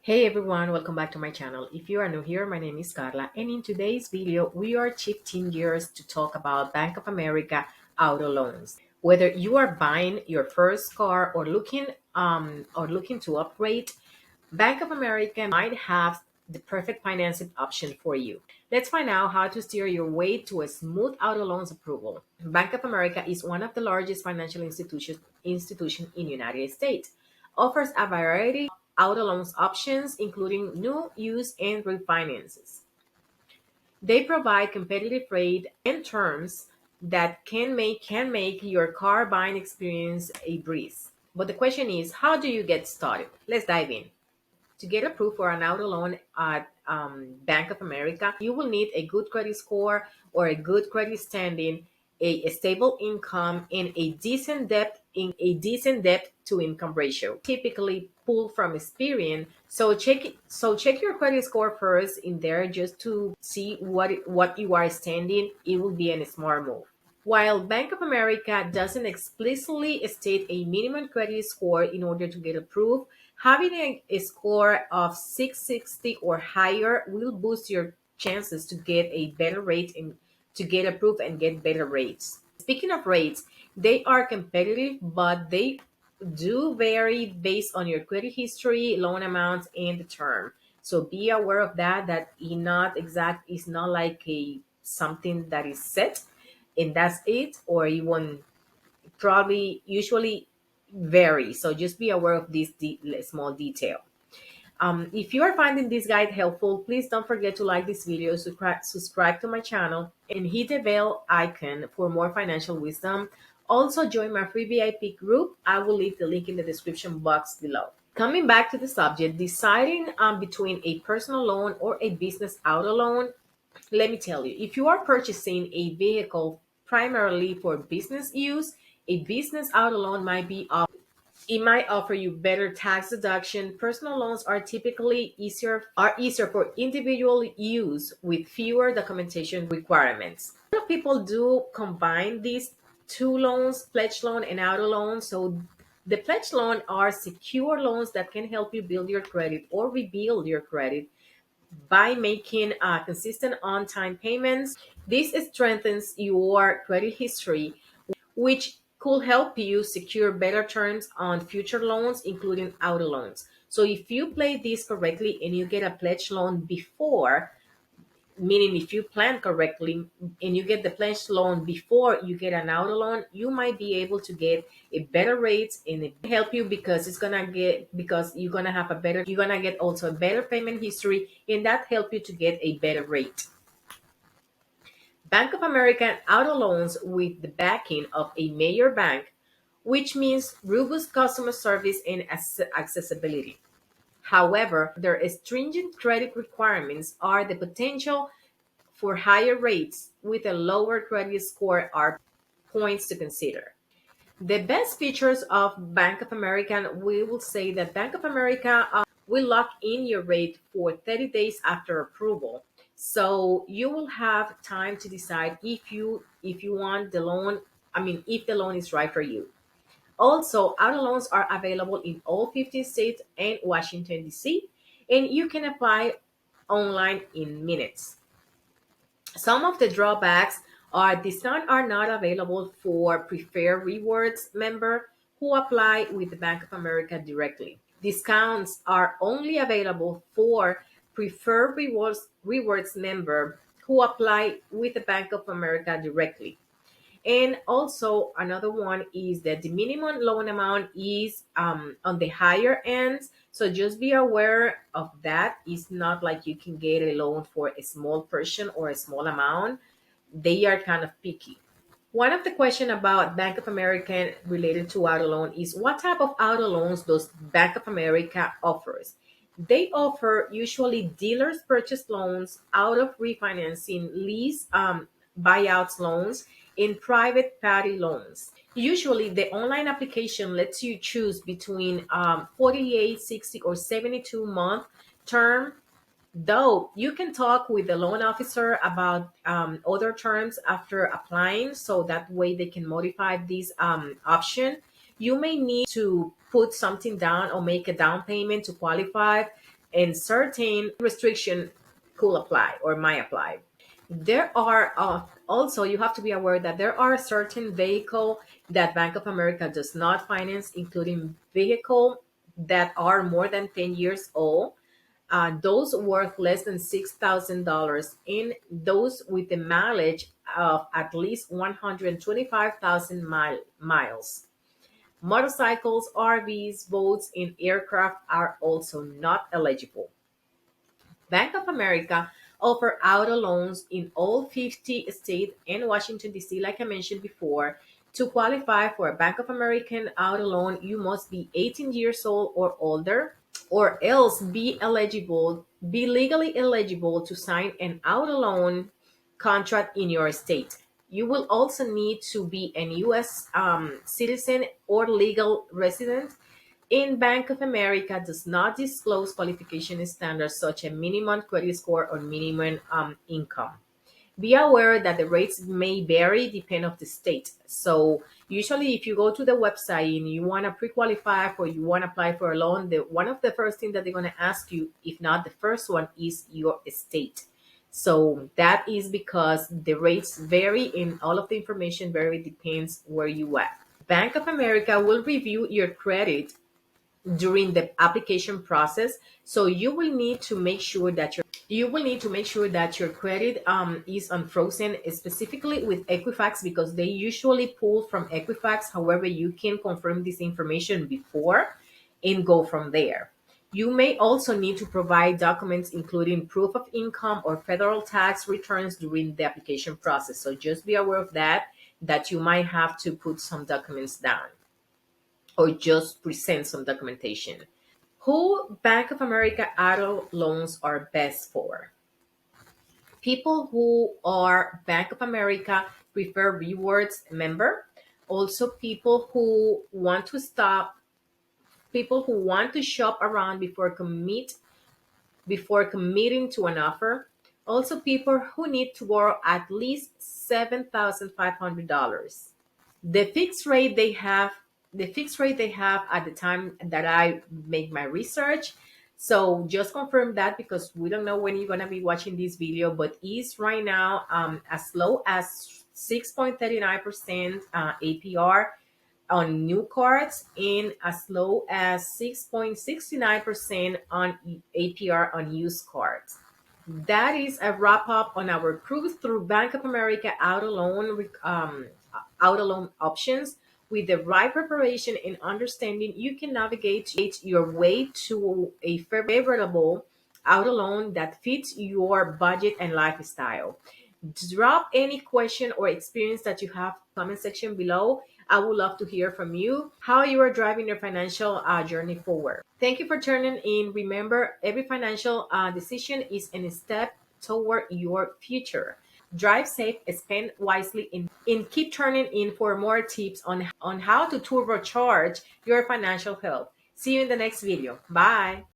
Hey everyone, welcome back to my channel. If you are new here, my name is Carla, and in today's video, we are shifting gears to talk about Bank of America auto loans. Whether you are buying your first car or looking to upgrade, Bank of America might have the perfect financing option for you. Let's find out how to steer your way to a smooth auto loans approval. Bank of America is one of the largest financial institution in the United States. Offers a variety of auto loans options, including new, used, and refinances. They provide competitive rate and terms that can make your car buying experience a breeze. But the question is, how do you get started? Let's dive in. To get approved for an auto loan at Bank of America, you will need a good credit score or a good credit standing, a stable income, and a decent debt to income ratio. Typically pull from experience. So check your credit score first in there just to see what you are standing. It will be a smart move. While Bank of America doesn't explicitly state a minimum credit score in order to get approved, having a score of 660 or higher will boost your chances to get a better rate and to get approved and get better rates. Speaking of rates, they are competitive, but they do vary based on your credit history, loan amounts, and the term. So be aware of that. That is not like a something that is set and that's it, or even probably usually vary. So just be aware of this small detail. If you are finding this guide helpful, please don't forget to like this video, subscribe to my channel, and hit the bell icon for more financial wisdom. Also, join my free VIP group. I will leave the link in the description box below. Coming back to the subject, deciding between a personal loan or a business auto loan, let me tell you, if you are purchasing a vehicle primarily for business use, a business auto loan it might offer you better tax deduction. Personal loans are typically easier for individual use with fewer documentation requirements. A lot of people do combine these two loans, pledge loan and auto loan. So the pledge loan are secure loans that can help you build your credit or rebuild your credit by making consistent on-time payments. This strengthens your credit history, which could help you secure better terms on future loans, including auto loans. So if you play this correctly and you get a pledge loan before, meaning if you plan correctly and you get the pledge loan before you get an auto loan, you might be able to get a better rates, and it help you because you're gonna get also a better payment history, and that help you to get a better rate. Bank of America auto loans with the backing of a major bank, which means robust customer service and accessibility. However, their stringent credit requirements are the potential for higher rates with a lower credit score are points to consider. The best features of Bank of America, we will say that Bank of America will lock in your rate for 30 days after approval. So you will have time to decide if you want the loan, if the loan is right for you. Also, auto loans are available in all 50 states and Washington, D.C., and you can apply online in minutes. Some of the drawbacks are discounts are not available for preferred rewards member who apply with the Bank of America directly. Discounts are only available for preferred rewards member who apply with the Bank of America directly. And also another one is that the minimum loan amount is on the higher end. So just be aware of that. It's not like you can get a loan for a small portion or a small amount. They are kind of picky. One of the question about Bank of America related to auto loan is what type of auto loans does Bank of America offers? They offer usually dealers purchase loans, out of refinancing, lease buyouts loans, and private party loans. Usually, the online application lets you choose between 48, 60, or 72-month term. Though you can talk with the loan officer about other terms after applying, so that way they can modify this option. You may need to put something down or make a down payment to qualify, and certain restriction could apply or might apply. There are also, you have to be aware that there are certain vehicle that Bank of America does not finance, including vehicle that are more than 10 years old, those worth less than $6,000, and those with a mileage of at least 125,000 miles. Motorcycles, RVs, boats, and aircraft are also not eligible. Bank of America offer auto loans in all 50 states and Washington, D.C., like I mentioned before. To qualify for a Bank of American auto loan, you must be 18 years old or older, or else be legally eligible to sign an auto loan contract in your state. You will also need to be an U.S. Citizen or legal resident, and Bank of America does not disclose qualification standards such as minimum credit score or minimum income. Be aware that the rates may vary depending on the state. So usually if you go to the website and you want to pre-qualify or you want to apply for a loan, one of the first things that they're going to ask you, if not the first one, is your state. So that is because the rates vary and all of the information very depends where you are. Bank of America will review your credit during the application process. So you will need to make sure that your credit is unfrozen, specifically with Equifax, because they usually pull from Equifax. However, you can confirm this information before and go from there. You may also need to provide documents including proof of income or federal tax returns during the application process. So just be aware of that you might have to put some documents down or just present some documentation. Who Bank of America auto loans are best for? People who are Bank of America prefer rewards member. Also, people who want to shop around before committing to an offer. Also, people who need to borrow at least $7,500. the fixed rate they have the fixed rate they have at the time that I make my research. So just confirm that, because we don't know when you're going to be watching this video, but is right now as low as 6.39% APR on new cards, and as low as 6.69% on APR on used cards. That is a wrap up on our cruise through Bank of America auto loan options. With the right preparation and understanding, you can navigate your way to a favorable auto loan that fits your budget and lifestyle. Drop any question or experience that you have in the comment section below. I would love to hear from you how you are driving your financial journey forward. Thank you for tuning in. Remember, every financial decision is a step toward your future. Drive safe, spend wisely, and keep turning in for more tips on how to turbocharge your financial health. See you in the next video. Bye.